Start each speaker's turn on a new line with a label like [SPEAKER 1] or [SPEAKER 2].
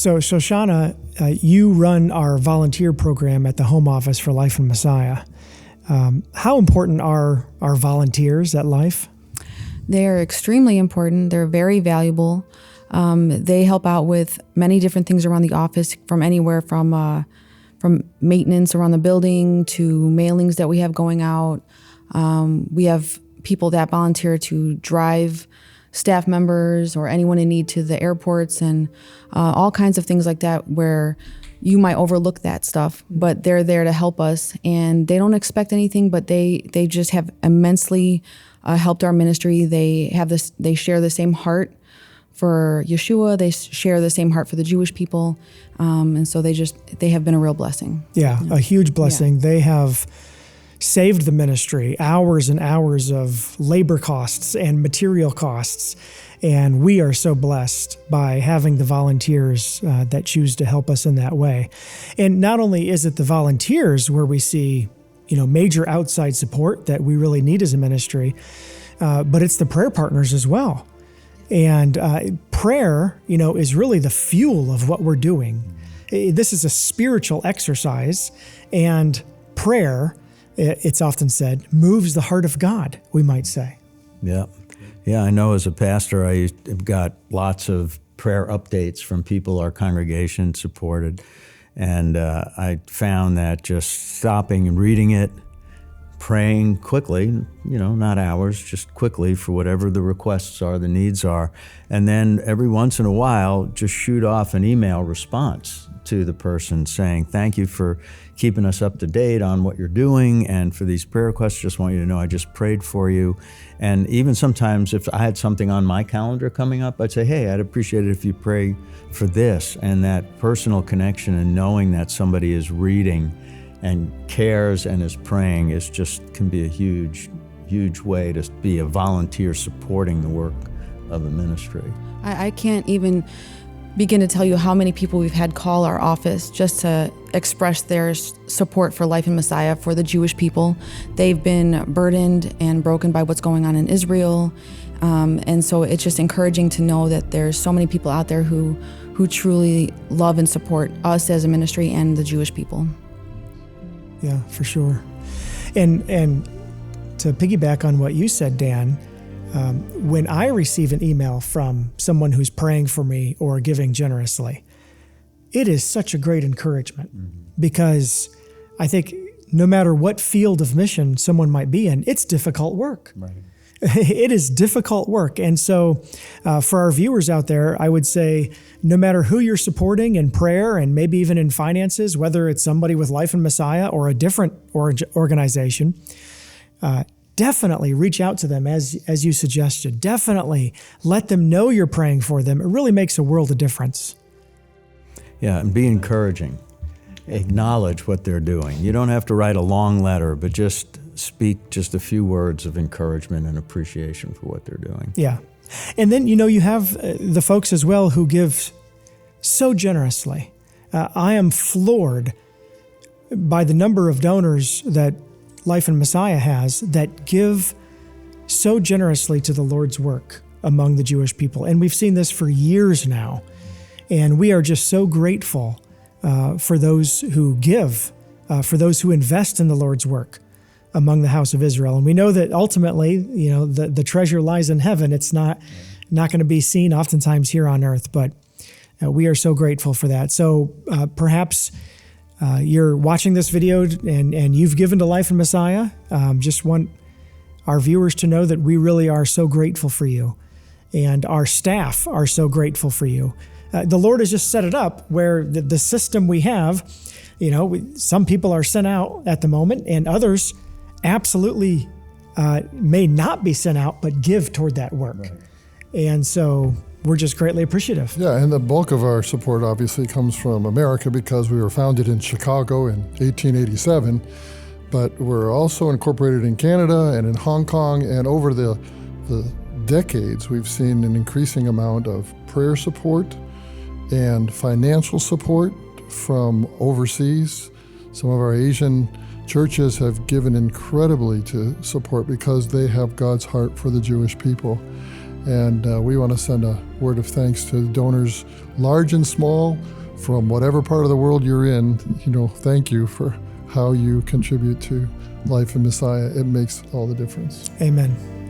[SPEAKER 1] So, Shoshannah, you run our volunteer program at the Home Office for Life in Messiah. How important are our volunteers at Life?
[SPEAKER 2] They are extremely important. They're very valuable. They help out with many different things around the office, from anywhere from maintenance around the building to mailings that we have going out. We have people that volunteer to drive staff members or anyone in need to the airports and all kinds of things like that, where you might overlook that stuff, but they're there to help us, and they don't expect anything, but they just have immensely helped our ministry. They share the same heart for Yeshua. They share the same heart for the Jewish people, and so they have been a real blessing.
[SPEAKER 1] Yeah, a huge blessing. Yeah. They have saved the ministry, hours and hours of labor costs and material costs. And we are so blessed by having the volunteers that choose to help us in that way. And not only is it the volunteers where we see, major outside support that we really need as a ministry, but it's the prayer partners as well. And prayer, is really the fuel of what we're doing. This is a spiritual exercise, and prayer, it's often said, moves the heart of God, we might say.
[SPEAKER 3] Yeah. Yeah, I know as a pastor, I've got lots of prayer updates from people our congregation supported. And I found that just stopping and reading it, praying quickly, not hours, just quickly for whatever the requests are, the needs are. And then every once in a while, just shoot off an email response to the person saying, thank you for keeping us up to date on what you're doing, and for these prayer requests, just want you to know I just prayed for you. And even sometimes if I had something on my calendar coming up, I'd say, hey, I'd appreciate it if you pray for this. And that personal connection and knowing that somebody is reading and cares and is praying can be a huge, huge way to be a volunteer supporting the work of a ministry.
[SPEAKER 2] I can't even begin to tell you how many people we've had call our office just to express their support for Life in Messiah, for the Jewish people. They've been burdened and broken by what's going on in Israel. And so it's just encouraging to know that there's so many people out there who truly love and support us as a ministry and the Jewish people.
[SPEAKER 1] Yeah, for sure. And to piggyback on what you said, Dan, when I receive an email from someone who's praying for me or giving generously, it is such a great encouragement, because I think no matter what field of mission someone might be in, it's difficult work. Right. It is difficult work. And so for our viewers out there, I would say no matter who you're supporting in prayer and maybe even in finances, whether it's somebody with Life in Messiah or a different organization, definitely reach out to them as you suggested. Definitely let them know you're praying for them. It really makes a world of difference.
[SPEAKER 3] Yeah, and be encouraging. Acknowledge what they're doing. You don't have to write a long letter, but just speak just a few words of encouragement and appreciation for what they're doing.
[SPEAKER 1] Yeah. And then, you have the folks as well who give so generously. I am floored by the number of donors that Life in Messiah has that give so generously to the Lord's work among the Jewish people. And we've seen this for years now. And we are just so grateful for those who give, for those who invest in the Lord's work among the house of Israel. And we know that ultimately, the treasure lies in heaven. It's not going to be seen oftentimes here on earth, but we are so grateful for that. So perhaps you're watching this video and you've given to Life in Messiah. Just want our viewers to know that we really are so grateful for you, and our staff are so grateful for you. The Lord has just set it up where the system we have, some people are sent out at the moment, and others absolutely may not be sent out, but give toward that work. Right. And so we're just greatly appreciative.
[SPEAKER 4] Yeah, and the bulk of our support obviously comes from America, because we were founded in Chicago in 1887, but we're also incorporated in Canada and in Hong Kong, and over the decades we've seen an increasing amount of prayer support and financial support from overseas. Some of our Asian churches have given incredibly to support because they have God's heart for the Jewish people. And we want to send a word of thanks to donors large and small from whatever part of the world you're in, thank you for how you contribute to life in Messiah. It makes all the difference.
[SPEAKER 1] Amen.